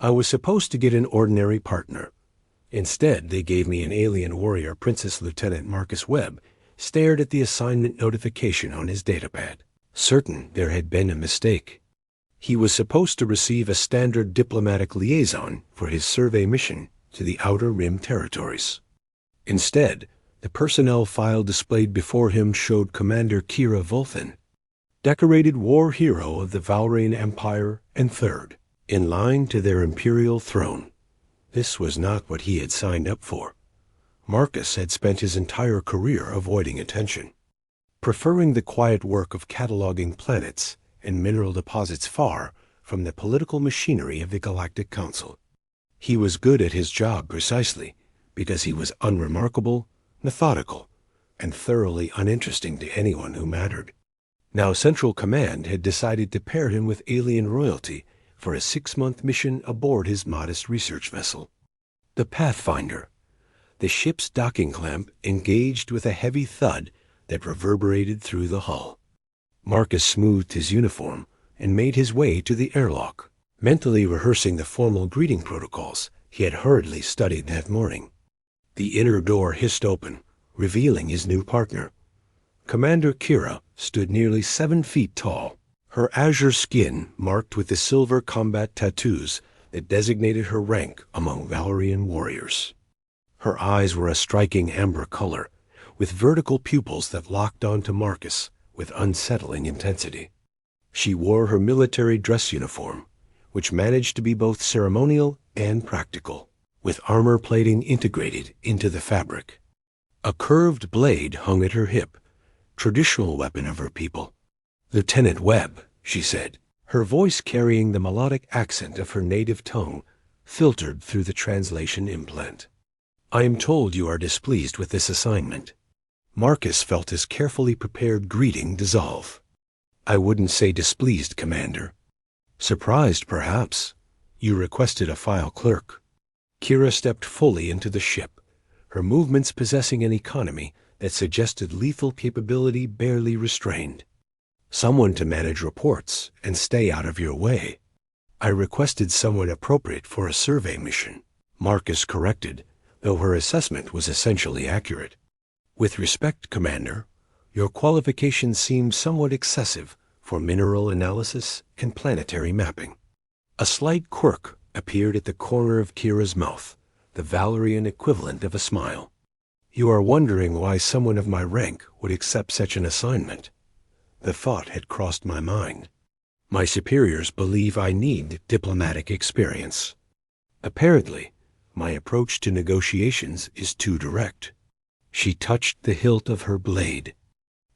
I was supposed to get an ordinary partner. Instead, they gave me an alien warrior. Princess Lieutenant Marcus Webb stared at the assignment notification on his datapad, certain there had been a mistake. He was supposed to receive a standard diplomatic liaison for his survey mission to the Outer Rim territories. Instead, the personnel file displayed before him showed Commander Kira Vulfin, decorated war hero of the Valerian Empire and Third, in line to their imperial throne. This was not what he had signed up for. Marcus had spent his entire career avoiding attention, preferring the quiet work of cataloging planets and mineral deposits far from the political machinery of the Galactic Council. He was good at his job precisely because he was unremarkable, methodical, and thoroughly uninteresting to anyone who mattered. Now Central Command had decided to pair him with alien royalty for a 6-month mission aboard his modest research vessel, the Pathfinder. The ship's docking clamp engaged with a heavy thud that reverberated through the hull. Marcus smoothed his uniform and made his way to the airlock, mentally rehearsing the formal greeting protocols he had hurriedly studied that morning. The inner door hissed open, revealing his new partner. Commander Kira stood nearly 7 feet tall, her azure skin marked with the silver combat tattoos that designated her rank among Valerian warriors. Her eyes were a striking amber color, with vertical pupils that locked onto Marcus with unsettling intensity. She wore her military dress uniform, which managed to be both ceremonial and practical, with armor plating integrated into the fabric. A curved blade hung at her hip, traditional weapon of her people. "Lieutenant Webb," she said, her voice carrying the melodic accent of her native tongue, filtered through the translation implant. "I am told you are displeased with this assignment." Marcus felt his carefully prepared greeting dissolve. "I wouldn't say displeased, Commander. Surprised, perhaps. You requested a file clerk." Kira stepped fully into the ship, her movements possessing an economy that suggested lethal capability barely restrained. "Someone to manage reports and stay out of your way." "I requested someone appropriate for a survey mission," Marcus corrected, though her assessment was essentially accurate. "With respect, Commander, your qualifications seem somewhat excessive for mineral analysis and planetary mapping." A slight quirk appeared at the corner of Kira's mouth, the Valerian equivalent of a smile. "You are wondering why someone of my rank would accept such an assignment." The thought had crossed my mind. "My superiors believe I need diplomatic experience. Apparently, my approach to negotiations is too direct." She touched the hilt of her blade.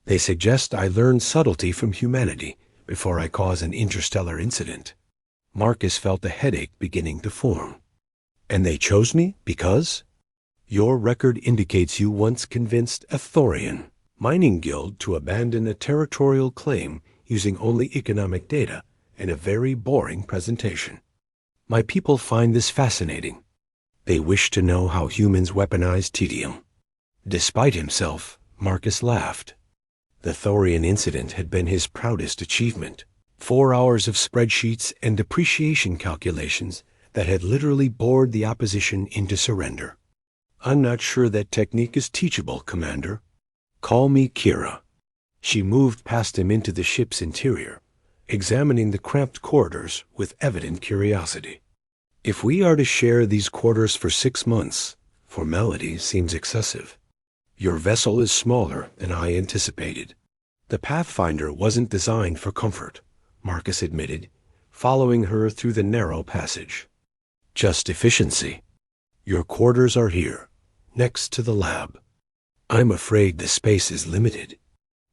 "They suggest I learn subtlety from humanity before I cause an interstellar incident." Marcus felt a headache beginning to form. "And they chose me because?" "Your record indicates you once convinced a Thorian mining guild to abandon a territorial claim using only economic data and a very boring presentation. My people find this fascinating. They wish to know how humans weaponize tedium." Despite himself, Marcus laughed. The Thorian incident had been his proudest achievement. 4 hours of spreadsheets and depreciation calculations that had literally bored the opposition into surrender. "I'm not sure that technique is teachable, Commander. Call me Kira." She moved past him into the ship's interior, examining the cramped corridors with evident curiosity. "If we are to share these quarters for 6 months, formality seems excessive. Your vessel is smaller than I anticipated." "The Pathfinder wasn't designed for comfort," Marcus admitted, following her through the narrow passage. "Just efficiency. Your quarters are here, next to the lab." "I'm afraid the space is limited."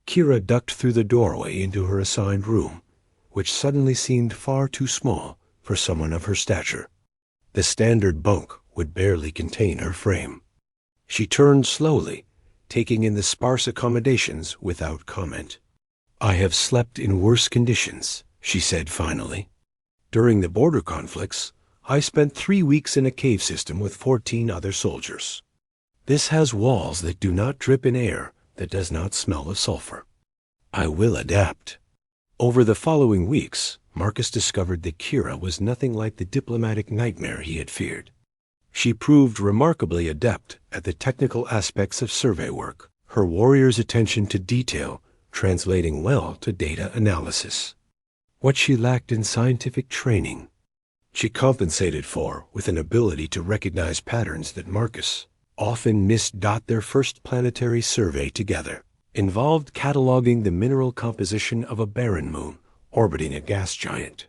Kira ducked through the doorway into her assigned room, which suddenly seemed far too small for someone of her stature. The standard bunk would barely contain her frame. She turned slowly, taking in the sparse accommodations without comment. "I have slept in worse conditions," she said finally. "During the border conflicts, I spent 3 weeks in a cave system with 14 other soldiers. This has walls that do not drip in air that does not smell of sulfur. I will adapt." Over the following weeks, Marcus discovered that Kira was nothing like the diplomatic nightmare he had feared. She proved remarkably adept at the technical aspects of survey work, her warrior's attention to detail translating well to data analysis. What she lacked in scientific training, she compensated for with an ability to recognize patterns that Marcus often missed. Their first planetary survey together involved cataloging the mineral composition of a barren moon orbiting a gas giant.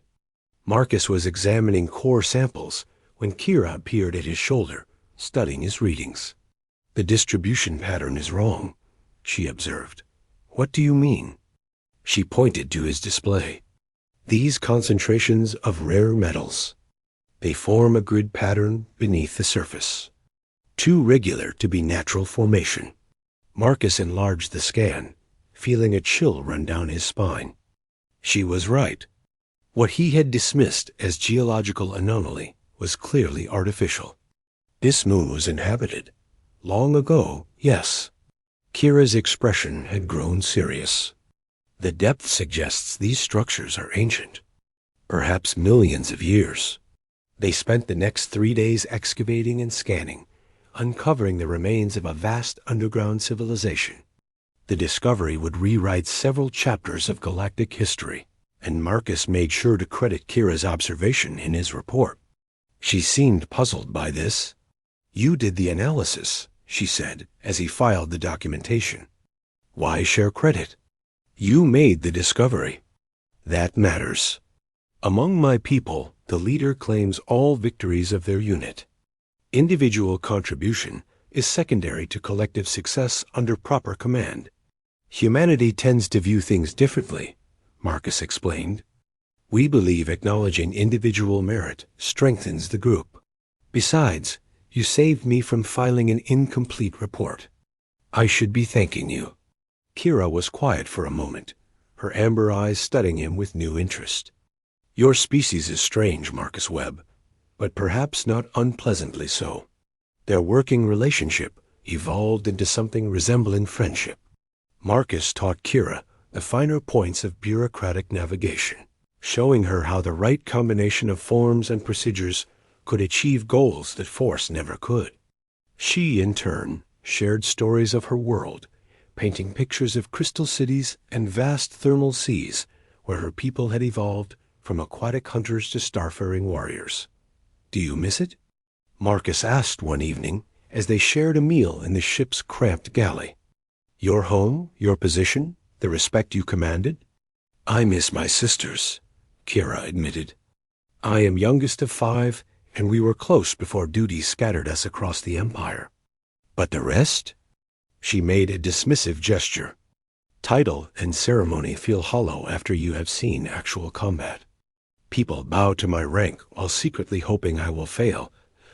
Marcus was examining core samples when Kira appeared at his shoulder, studying his readings. "The distribution pattern is wrong," she observed. "What do you mean?" She pointed to his display. "These concentrations of rare metals. They form a grid pattern beneath the surface. Too regular to be natural formation." Marcus enlarged the scan, feeling a chill run down his spine. She was right. What he had dismissed as geological anomaly was clearly artificial. This moon was inhabited. Long ago, yes. Kira's expression had grown serious. "The depth suggests these structures are ancient, perhaps millions of years." They spent the next 3 days excavating and scanning, uncovering the remains of a vast underground civilization. The discovery would rewrite several chapters of galactic history, and Marcus made sure to credit Kira's observation in his report. She seemed puzzled by this. "You did the analysis," she said as he filed the documentation. "Why share credit? You made the discovery." "That matters. Among my people, the leader claims all victories of their unit. Individual contribution is secondary to collective success under proper command. Humanity tends to view things differently," Marcus explained. "We believe acknowledging individual merit strengthens the group. Besides, you saved me from filing an incomplete report. I should be thanking you." Kira was quiet for a moment, her amber eyes studying him with new interest. "Your species is strange, Marcus Webb, but perhaps not unpleasantly so." Their working relationship evolved into something resembling friendship. Marcus taught Kira the finer points of bureaucratic navigation, showing her how the right combination of forms and procedures could achieve goals that force never could. She, in turn, shared stories of her world, painting pictures of crystal cities and vast thermal seas where her people had evolved from aquatic hunters to starfaring warriors. "Do you miss it?" Marcus asked one evening as they shared a meal in the ship's cramped galley. "Your home, your position, the respect you commanded?" "I miss my sisters," Kira admitted. "I am youngest of 5, and we were close before duty scattered us across the Empire. But the rest?" She made a dismissive gesture. "Title and ceremony feel hollow after you have seen actual combat. People bow to my rank while secretly hoping I will fail,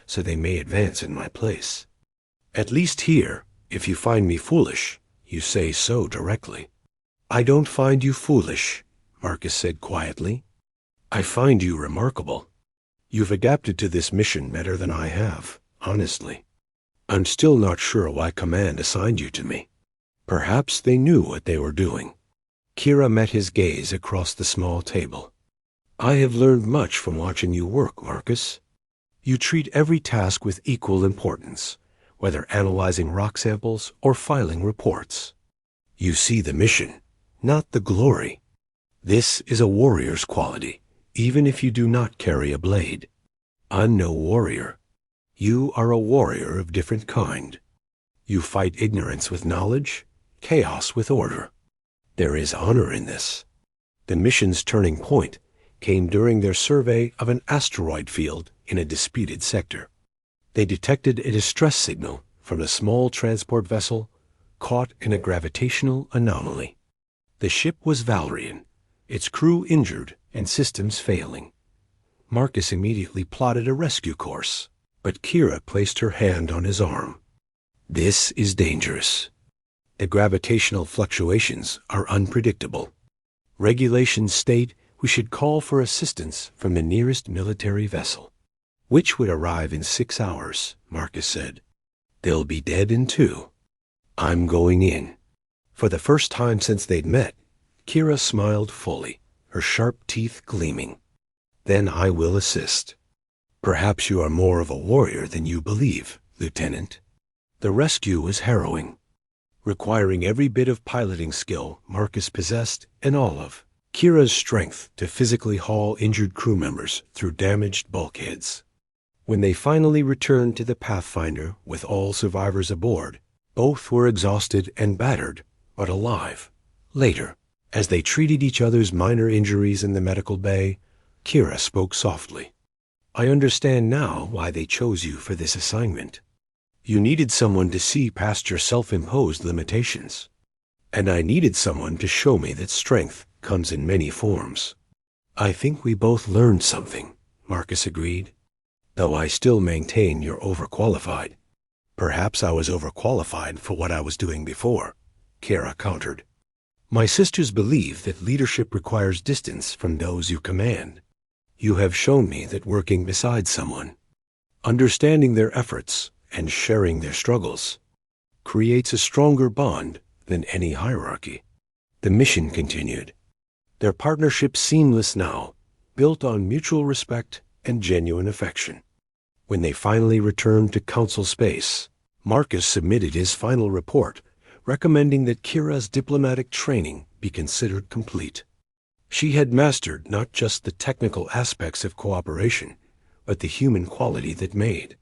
so they may advance in my place. At least here, if you find me foolish, you say so directly." "I don't find you foolish," Marcus said quietly. "I find you remarkable. You've adapted to this mission better than I have, honestly. I'm still not sure why Command assigned you to me. Perhaps they knew what they were doing." Kira met his gaze across the small table. "I have learned much from watching you work, Marcus. You treat every task with equal importance, whether analyzing rock samples or filing reports. You see the mission, not the glory. This is a warrior's quality, even if you do not carry a blade. I'm no warrior. You are a warrior of different kind. You fight ignorance with knowledge, chaos with order. There is honor in this." The mission's turning point came during their survey of an asteroid field in a disputed sector. They detected a distress signal from a small transport vessel caught in a gravitational anomaly. The ship was Valerian, its crew injured and systems failing. Marcus immediately plotted a rescue course, but Kira placed her hand on his arm. "This is dangerous. The gravitational fluctuations are unpredictable. Regulations state we should call for assistance from the nearest military vessel, which would arrive in 6 hours," Marcus said. "They'll be dead in 2. I'm going in." For the first time since they'd met, Kira smiled fully, her sharp teeth gleaming. "Then I will assist. Perhaps you are more of a warrior than you believe, Lieutenant." The rescue was harrowing, requiring every bit of piloting skill Marcus possessed and all of Kira's strength to physically haul injured crew members through damaged bulkheads. When they finally returned to the Pathfinder with all survivors aboard, both were exhausted and battered, but alive. Later, as they treated each other's minor injuries in the medical bay, Kira spoke softly. "I understand now why they chose you for this assignment. You needed someone to see past your self-imposed limitations. And I needed someone to show me that strength comes in many forms." "I think we both learned something," Marcus agreed. "Though I still maintain you're overqualified." "Perhaps I was overqualified for what I was doing before," Kira countered. "My sisters believe that leadership requires distance from those you command. You have shown me that working beside someone, understanding their efforts, and sharing their struggles creates a stronger bond than any hierarchy." The mission continued, their partnership seamless now, built on mutual respect and genuine affection. When they finally returned to Council space, Marcus submitted his final report, recommending that Kira's diplomatic training be considered complete. She had mastered not just the technical aspects of cooperation, but the human quality that made.